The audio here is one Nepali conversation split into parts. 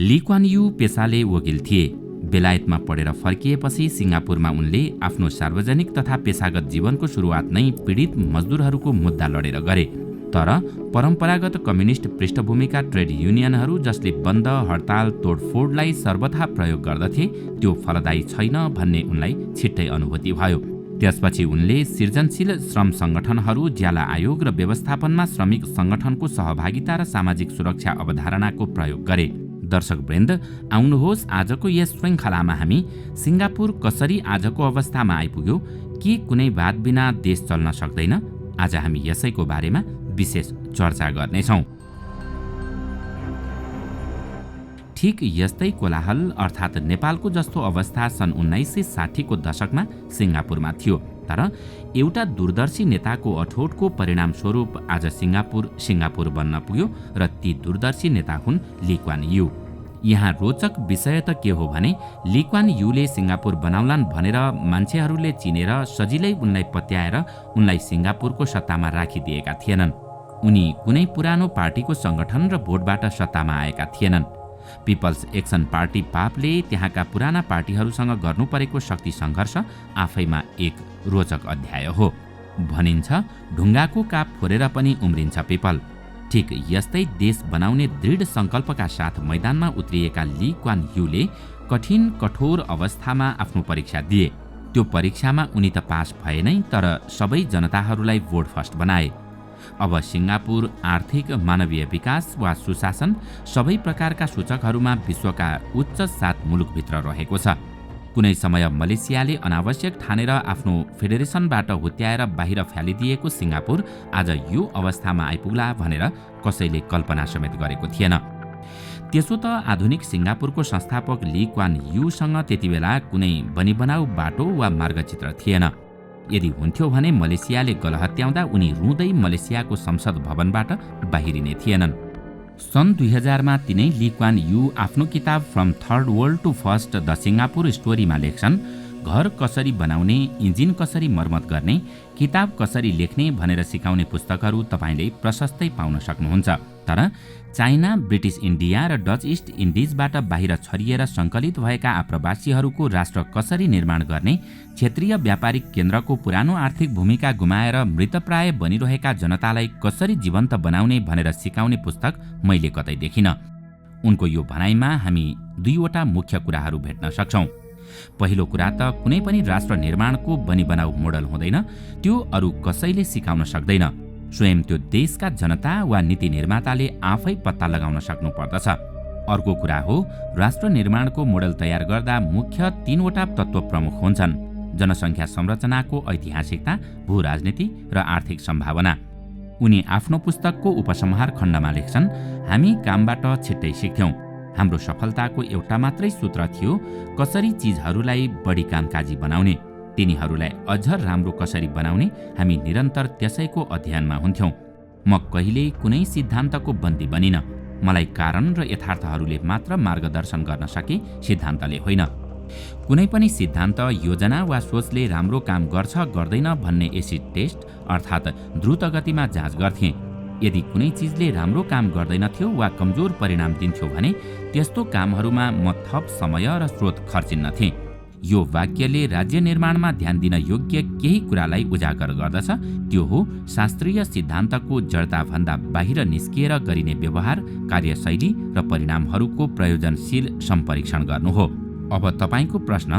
ली क्वान यू पेसाले वकिल थिए। बेलायतमा पढेर फर्किएपछि सिङ्गापुरमा उनले आफ्नो सार्वजनिक तथा पेशागत जीवनको सुरुवात नै पीडित मजदुरहरूको मुद्दा लडेर गरे। तर परम्परागत कम्युनिस्ट पृष्ठभूमिका ट्रेड युनियनहरू जसले बन्द, हडताल, तोडफोडलाई सर्वथा प्रयोग गर्दथे त्यो फलदायी छैन भन्ने उनलाई छिट्टै अनुभूति भयो। त्यसपछि उनले सृजनशील श्रम सङ्गठनहरू, ज्याला आयोग र व्यवस्थापनमा श्रमिक सङ्गठनको सहभागिता र सामाजिक सुरक्षा अवधारणाको प्रयोग गरे। दर्शकवृन्द, आउनुहोस् आजको यस श्रृङ्खलामा हामी सिङ्गापुर कसरी आजको अवस्थामा आइपुग्यो, के कुनै वाद बिना देश चल्न सक्दैन, आज हामी यसैको बारेमा विशेष चर्चा गर्नेछौँ। ठिक यस्तै कोलाहल अर्थात् नेपालको जस्तो अवस्था सन् 1960 को दशकमा सिङ्गापुरमा थियो। तर एउटा दूरदर्शी नेताको अठोटको परिणामस्वरूप आज सिङ्गापुर बन्न पुग्यो र ती दूरदर्शी नेता हुन् ली क्वान यू। यहाँ रोचक विषय त के हो भने ली क्वान यूले सिङ्गापुर बनाउलान् भनेर मान्छेहरूले चिनेर सजिलै उनलाई पत्याएर उनलाई सिङ्गापुरको सत्तामा राखिदिएका थिएनन्। उनी कुनै पुरानो पार्टीको सङ्गठन र भोटबाट सत्तामा आएका थिएनन्। पिपल्स एक्सन पार्टी पापले त्यहाँका पुराना पार्टीहरूसँग गर्नु परेको शक्ति सङ्घर्ष आफैमा एक रोचक अध्याय हो। भनिन्छ ढुङ्गाको काप फोरेर पनि उम्रिन्छ पिपल। ठिक यस्तै देश बनाउने दृढ सङ्कल्पका साथ मैदानमा उत्रिएका ली क्वान यूले कठिन कठोर अवस्थामा आफ्नो परीक्षा दिए। त्यो परीक्षामा उनी त पास भए नै, तर सबै जनताहरूलाई भोट फर्स्ट बनाए। अब सिङ्गापुर आर्थिक, मानवीय विकास वा सुशासन सबै प्रकारका सूचकहरूमा विश्वका उच्च 7 मुलुकभित्र रहेको छ। कुनै समय मलेसियाले अनावश्यक ठानेर आफ्नो फेडरेसनबाट हुत्याएर बाहिर फ्यालिदिएको सिङ्गापुर आज यो अवस्थामा आइपुग्ला भनेर कसैले कल्पना समेत गरेको थिएन। त्यसो त आधुनिक सिङ्गापुरको संस्थापक ली क्वान यूसँग त्यतिबेला कुनै बनिबनाउ बाटो वा मार्गचित्र थिएन। यदि हुन्थ्यो भने मलेसियाले गलहत्याउँदा उनी रुँदै मलेसियाको संसद भवनबाट बाहिरिने थिएनन्। सन् 2000 मा तिनै ली क्वान यू आफ्नो किताब from third world to first the Singapore स्टोरीमा लेख्छन्, घर कसरी बनाउने, इन्जिन कसरी मर्मत गर्ने, किताब कसरी लेख्ने भनेर सिकाउने पुस्तकहरू तपाईँले प्रशस्तै पाउन सक्नुहुन्छ। तर चाइना, ब्रिटिस इन्डिया र डच इस्ट इन्डिजबाट बाहिर छरिएर सङ्कलित भएका आप्रवासीहरूको राष्ट्र कसरी निर्माण गर्ने, क्षेत्रीय व्यापारिक केन्द्रको पुरानो आर्थिक भूमिका गुमाएर मृतप्राय बनिरहेका जनतालाई कसरी जीवन्त बनाउने भनेर सिकाउने पुस्तक मैले कतै देखिन। उनको यो भनाइमा हामी दुईवटा मुख्य कुराहरू भेट्न सक्छौँ। पहिलो कुरा त कुनै पनि राष्ट्र निर्माणको बनिबनाउ मोडल हुँदैन, त्यो अरू कसैले सिकाउन सक्दैन। स्वयं त्यो देशका जनता वा नीति निर्माताले आफै पत्ता लगाउन सक्नु पर्दछ। अर्को कुरा हो राष्ट्र निर्माणको मोडल तयार गर्दा मुख्य 3वटा तत्त्व प्रमुख हुन्छन्: जनसङ्ख्या संरचनाको ऐतिहासिकता, भू राजनीति र आर्थिक सम्भावना। उनी आफ्नो पुस्तकको उपसंहार खण्डमा लेख्छन्, हामी कामबाट छिट्टै सिक्थ्यौँ। हाम्रो सफलताको एउटा मात्रै सूत्र थियो, कसरी चिजहरूलाई बढी कामकाजी बनाउने, तिनीहरूलाई अझ राम्रो कसरी बनाउने। हामी निरन्तर त्यसैको अध्ययनमा हुन्थ्यौँ। म कहिल्यै कुनै सिद्धान्तको बन्दी बनिन। मलाई कारण र यथार्थहरूले मात्र मार्गदर्शन गर्न सके, सिद्धान्तले होइन। कुनै पनि सिद्धान्त, योजना वा सोचले राम्रो काम गर्छ गर्दैन भन्ने एसिड टेस्ट अर्थात् द्रुत गतिमा जाँच गर्थे। यदि कुनै चिजले राम्रो काम गर्दैनथ्यो वा कमजोर परिणाम दिन्थ्यो भने त्यस्तो कामहरूमा म थप समय र स्रोत खर्चिन्नथे। यो वाक्यले राज्य निर्माणमा ध्यान दिन योग्य केही कुरालाई उजागर गर्दछ। त्यो हो शास्त्रीय सिद्धान्तको जडताभन्दा बाहिर निस्किएर गरिने व्यवहार, कार्यशैली र परिणामहरूको प्रयोजनशील सम्परीक्षण गर्नु हो। अब तपाईँको प्रश्न,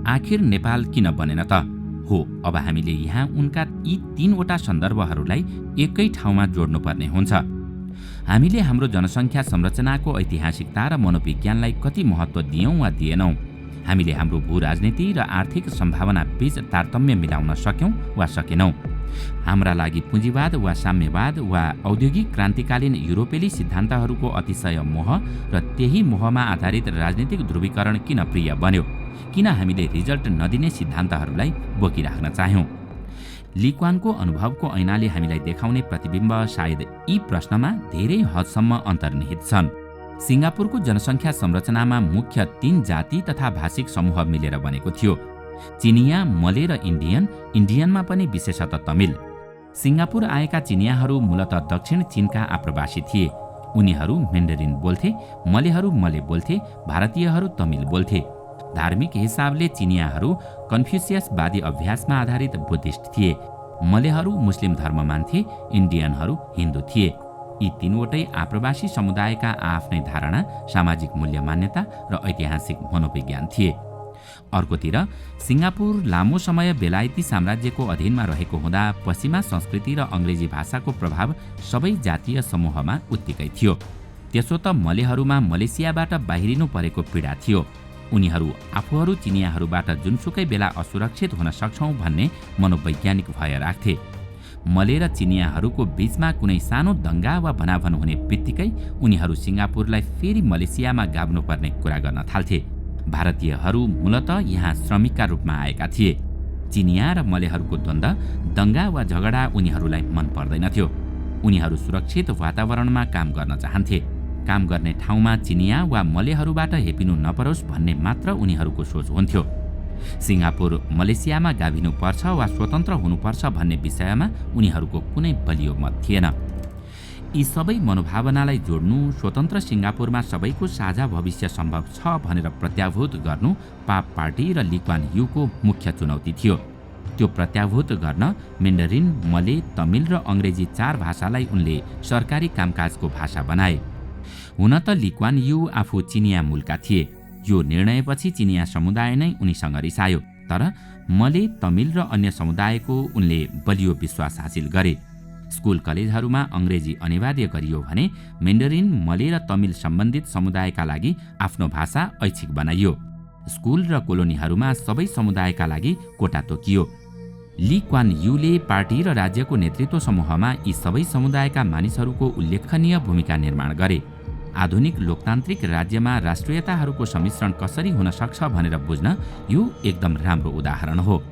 आखिर नेपाल किन बनेन त? हो, अब हामीले यहाँ उनका यी 3वटा सन्दर्भहरूलाई एकै ठाउँमा जोड्नुपर्ने हुन्छ। हामीले हाम्रो जनसङ्ख्या संरचनाको ऐतिहासिकता र मनोविज्ञानलाई कति महत्त्व दियौँ वा दिएनौँ? हामीले हाम्रो भू राजनीति र आर्थिक सम्भावना बीच तारतम्य मिलाउन सक्यौँ वा सकेनौँ? हाम्रा लागि पुँजीवाद वा साम्यवाद वा औद्योगिक क्रान्तिकालीन युरोपेली सिद्धान्तहरूको अतिशय मोह र त्यही मोहमा आधारित राजनीतिक ध्रुवीकरण किन प्रिय बन्यो? किन हामीले रिजल्ट नदिने सिद्धान्तहरूलाई बोकिराख्न चाह्यौँ? ली क्वानको अनुभवको ऐनाले हामीलाई देखाउने प्रतिबिम्ब सायद यी प्रश्नमा धेरै हदसम्म अन्तर्निहित छन्। सिङ्गापुरको जनसङ्ख्या संरचनामा मुख्य 3 जाति तथा भाषिक समूह मिलेर बनेको थियो: चिनिया, मले र इन्डियनमा पनि विशेषतः तमिल। सिङ्गापुर आएका चिनियाहरू मूलतः दक्षिण चीनका आप्रवासी थिए। उनीहरू मेन्डरिन बोल्थे, मलेहरू मले बोल्थे, भारतीयहरू तमिल बोल्थे। धार्मिक हिसाबले चिनियाहरू कन्फ्युसियसवादी अभ्यासमा आधारित बुद्धिस्ट थिए। मलेहरू मुस्लिम धर्म मान्थे, इन्डियनहरू हिन्दू थिए। यी तीनवटै आप्रवासी समुदायका आफ्नै धारणा, सामाजिक मूल्य मान्यता र ऐतिहासिक मनोविज्ञान थिए। अर्कोतिर सिङ्गापुर लामो समय बेलायती साम्राज्यको अधीनमा रहेको हुँदा पश्चिमा संस्कृति र अङ्ग्रेजी भाषाको प्रभाव सबै जातीय समूहमा उत्तिकै थियो। त्यसो त मलेहरूमा मलेसियाबाट बाहिरिनु परेको पीडा थियो। उनीहरू आफूहरू चिनियाहरूबाट जुनसुकै बेला असुरक्षित हुन सक्छौँ भन्ने मनोवैज्ञानिक भय राख्थे। मले र चिनियाहरूको बीचमा कुनै सानो दङ्गा वा भनाभन हुने बित्तिकै उनीहरू सिङ्गापुरलाई फेरि मलेसियामा गाभ्नुपर्ने कुरा गर्न थाल्थे। भारतीयहरू मूलत यहाँ श्रमिकका रूपमा आएका थिए। चिनिया र मलेहरूको द्वन्द्व, दङ्गा वा झगडा उनीहरूलाई मन पर्दैनथ्यो। उनीहरू सुरक्षित वातावरणमा काम गर्न चाहन्थे। काम गर्ने ठाउँमा चिनिया वा मलेहरूबाट हेपिनु नपरोस् भन्ने मात्र उनीहरूको सोच हुन्थ्यो। सिङ्गापुर मलेसियामा गाभिनु पर्छ वा स्वतन्त्र हुनुपर्छ भन्ने विषयमा उनीहरूको कुनै बलियो मत थिएन। यी सबै मनोभावनालाई जोड्नु, स्वतन्त्र सिङ्गापुरमा सबैको साझा भविष्य सम्भव छ भनेर प्रत्याभूत गर्नु पाप पार्टी र ली क्वान यूको मुख्य चुनौती थियो। त्यो प्रत्याभूत गर्न मेन्डरिन, मले, तमिल र अङ्ग्रेजी 4 भाषालाई उनले सरकारी कामकाजको भाषा बनाए। हुन त ली क्वान यू आफू चिनिया मूलका थिए। यो निर्णयपछि चिनिया समुदाय नै उनीसँग रिसायो। तर मले, तमिल र अन्य समुदायको उनले बलियो विश्वास हासिल गरे। स्कुल कलेजहरूमा अङ्ग्रेजी अनिवार्य गरियो भने मेन्डरिन, मले र तमिल सम्बन्धित समुदायका लागि आफ्नो भाषा ऐच्छिक बनाइयो। स्कुल र कोलोनीहरूमा सबै समुदायका लागि कोटा तोकियो। ली क्वान यूले पार्टी र राज्यको नेतृत्व समूहमा यी सबै समुदायका मानिसहरूको उल्लेखनीय भूमिका निर्माण गरे। आधुनिक लोकतान्त्रिक राज्यमा राष्ट्रियताहरूको सम्मिश्रण कसरी हुन सक्छ भनेर बुझ्न यो एकदम राम्रो उदाहरण हो।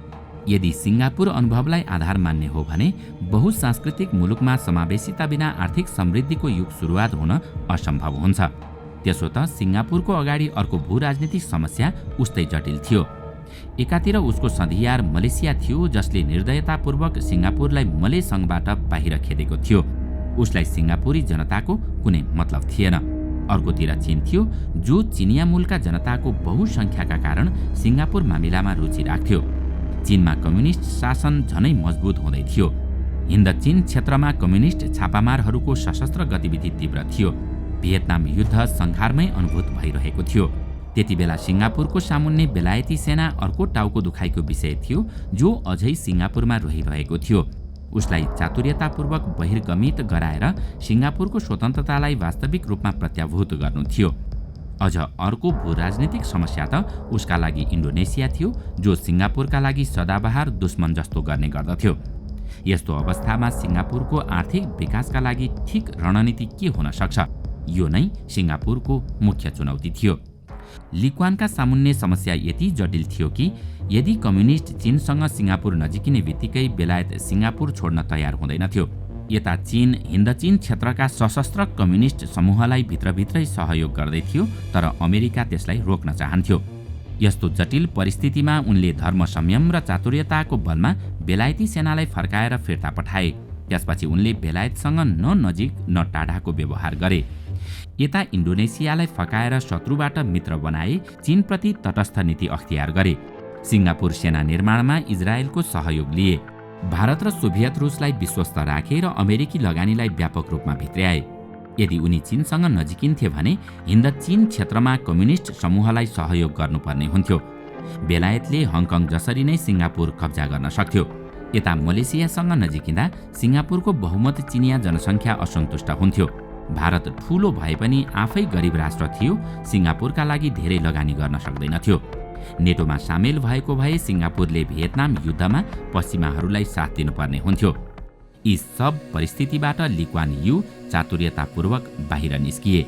यदि सिङ्गापुर अनुभवलाई आधार मान्ने हो भने बहुसांस्कृतिक मुलुकमा समावेशिता बिना आर्थिक समृद्धिको युग सुरुवात हुन असम्भव हुन्छ। त्यसो त सिङ्गापुरको अगाडि अर्को भूराजनीतिक समस्या उस्तै जटिल थियो। एकातिर उसको सधियार मलेसिया थियो, जसले निर्दयतापूर्वक सिङ्गापुरलाई मले सङ्घबाट बाहिर खेदेको थियो। उसलाई सिङ्गापुरी जनताको कुनै मतलब थिएन। अर्कोतिर चीन थियो, जो चिनिया मूलका जनताको बहुसङ्ख्याका कारण सिङ्गापुर मामिलामा रुचि राख्थ्यो। चीनमा कम्युनिस्ट शासन झनै मजबुत हुँदै थियो। हिन्द चीन क्षेत्रमा कम्युनिस्ट छापामारहरूको सशस्त्र गतिविधि तीव्र थियो। भियतनाम युद्ध संघारमै अनुभूत भइरहेको थियो। त्यति बेला सिङ्गापुरको सामुन्ने बेलायती सेना अर्को टाउको दुखाइको विषय थियो, जो अझै सिङ्गापुरमा रहिरहेको थियो। उसलाई चातुर्यतापूर्वक बहिर्गमित गराएर सिङ्गापुरको स्वतन्त्रतालाई वास्तविक रूपमा प्रत्याभूत गर्नु थियो। अझ अर्को भूराजनीतिक समस्या त उसका लागि इन्डोनेसिया थियो, जो सिङ्गापुरका लागि सदाबहार दुश्मन जस्तो गर्ने गर्दथ्यो। यस्तो अवस्थामा सिङ्गापुरको आर्थिक विकासका लागि ठिक रणनीति के हुन सक्छ, यो नै सिङ्गापुरको मुख्य चुनौती थियो। ली क्वानका सामुन्ने समस्या यति जटिल थियो कि यदि कम्युनिस्ट चीनसँग सिङ्गापुर नजिकिने बित्तिकै बेलायत सिङ्गापुर छोड्न तयार हुँदैनथ्यो। यता चीन हिन्द चीन क्षेत्रका सशस्त्र कम्युनिस्ट समूहलाई भित्रभित्रै सहयोग गर्दै थियो, तर अमेरिका त्यसलाई रोक्न चाहन्थ्यो। यस्तो जटिल परिस्थितिमा उनले धर्म संयम र चातुर्यताको बलमा बेलायती सेनालाई फर्काएर फिर्ता पठाए। त्यसपछि उनले बेलायतसँग न नजिक न टाढाको व्यवहार गरे। यता इन्डोनेसियालाई फकाएर शत्रुबाट मित्र बनाए, चीनप्रति तटस्थ नीति अख्तियार गरे। सिङ्गापुर सेना निर्माणमा इजरायलको सहयोग लिए। भारत र सोभियत रुसलाई विश्वस्त राखे र अमेरिकी लगानीलाई व्यापक रूपमा भित्र्याए। यदि उनी चीनसँग नजिकिन्थे भने हिन्द चीन क्षेत्रमा कम्युनिस्ट समूहलाई सहयोग गर्नुपर्ने हुन्थ्यो। बेलायतले हङकङ जसरी नै सिङ्गापुर कब्जा गर्न सक्थ्यो। यता मलेसियासँग नजिकिँदा सिङ्गापुरको बहुमत चिनिया जनसङ्ख्या असन्तुष्ट हुन्थ्यो। भारत ठूलो भए पनि आफै गरिब राष्ट्र थियो, सिङ्गापुरका लागि धेरै लगानी गर्न सक्दैनथ्यो। नेटोमा सामेल भएको भए सिङ्गापुरले भियतनाम युद्धमा पश्चिमाहरूलाई साथ दिनुपर्ने हुन्थ्यो। यी सब परिस्थितिबाट ली क्वान यू चातुर्यतापूर्वक बाहिर निस्किए।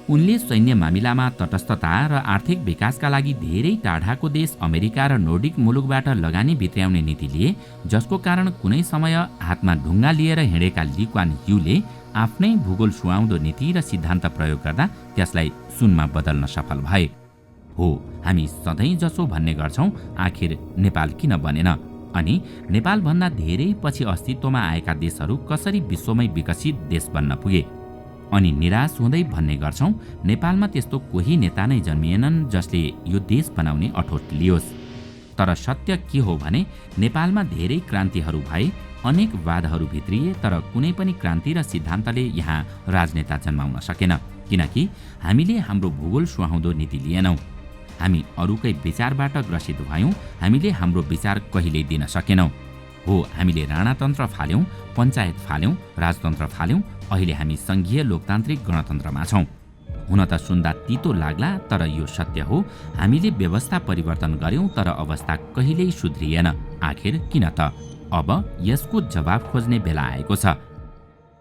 उनले सैन्य मामिलामा तटस्थता र आर्थिक विकासका लागि धेरै टाढाको देश अमेरिका र नोर्डिक मुलुकबाट लगानी भित्र्याउने नीति लिए, जसको कारण कुनै समय हातमा ढुङ्गा लिएर हिँडेका ली क्वान यूले आफ्नै भूगोल सुहाउँदो नीति र सिद्धान्त प्रयोग गर्दा त्यसलाई सुनमा बदल्न सफल भए। हो, हामी सधैँ जसो भन्ने गर्छौँ, आखिर नेपाल किन बनेन? अनि नेपालभन्दा धेरै पछि अस्तित्वमा आएका देशहरू कसरी विश्वमै विकसित देश बन्न पुगे? अनि निराश हुँदै भन्ने गर्छौं, नेपालमा त्यस्तो कोही नेता नै जन्मिएनन् जसले यो देश बनाउने अठोट लियोस्। तर सत्य के हो भने नेपालमा धेरै क्रान्तिहरू भए, अनेक वादहरू भित्रिए, तर कुनै पनि क्रान्ति र सिद्धान्तले यहाँ राजनेता जन्माउन सकेन, किनकि हामीले हाम्रो भूगोल सुहाउँदो नीति लिएनौं। हामी अरूकै विचारबाट ग्रसित भयौं, हामीले हाम्रो विचार कहिल्यै दिन सकेनौं। हो, हामीले राणातन्त्र फाल्यौं, पञ्चायत फाल्यौं, राजतन्त्र फाल्यौं, अहिले हामी संघीय लोकतान्त्रिक गणतन्त्रमा छौं। हुन त सुन्दा तितो लाग्ला, तर यो सत्य हो। हामीले व्यवस्था परिवर्तन गर्यौं, तर अवस्था कहिल्यै सुध्रिएन। आखिर किन त? अब यसको जवाब खोज्ने बेला आएको छ।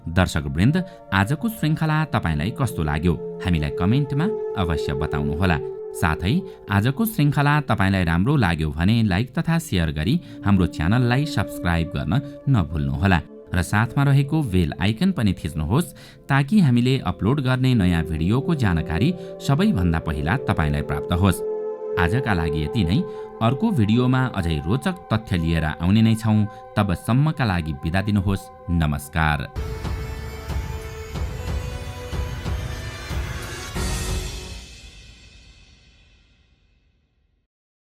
दर्शकवृन्द, आजको श्रृङ्खला तपाईलाई कस्तो लाग्यो? हामीलाई कमेन्टमा अवश्य बताउनुहोला। साथै आजको श्रृङ्खला तपाईलाई राम्रो लाग्यो भने लाइक तथा सेयर गरी हाम्रो च्यानललाई सब्स्क्राइब गर्न नभुल्नुहोला र साथमा रहेको बेल आइकन पनि थिच्नुहोस्, ताकि हामीले अपलोड गर्ने नयाँ भिडियोको जानकारी सबैभन्दा पहिला तपाईलाई प्राप्त होस्। आजका लागि यति नै। अर्को भिडियोमा अझै रोचक तथ्य लिएर आउने नै छौं। तबसम्मका लागि बिदा दिनुहोस्। नमस्कार।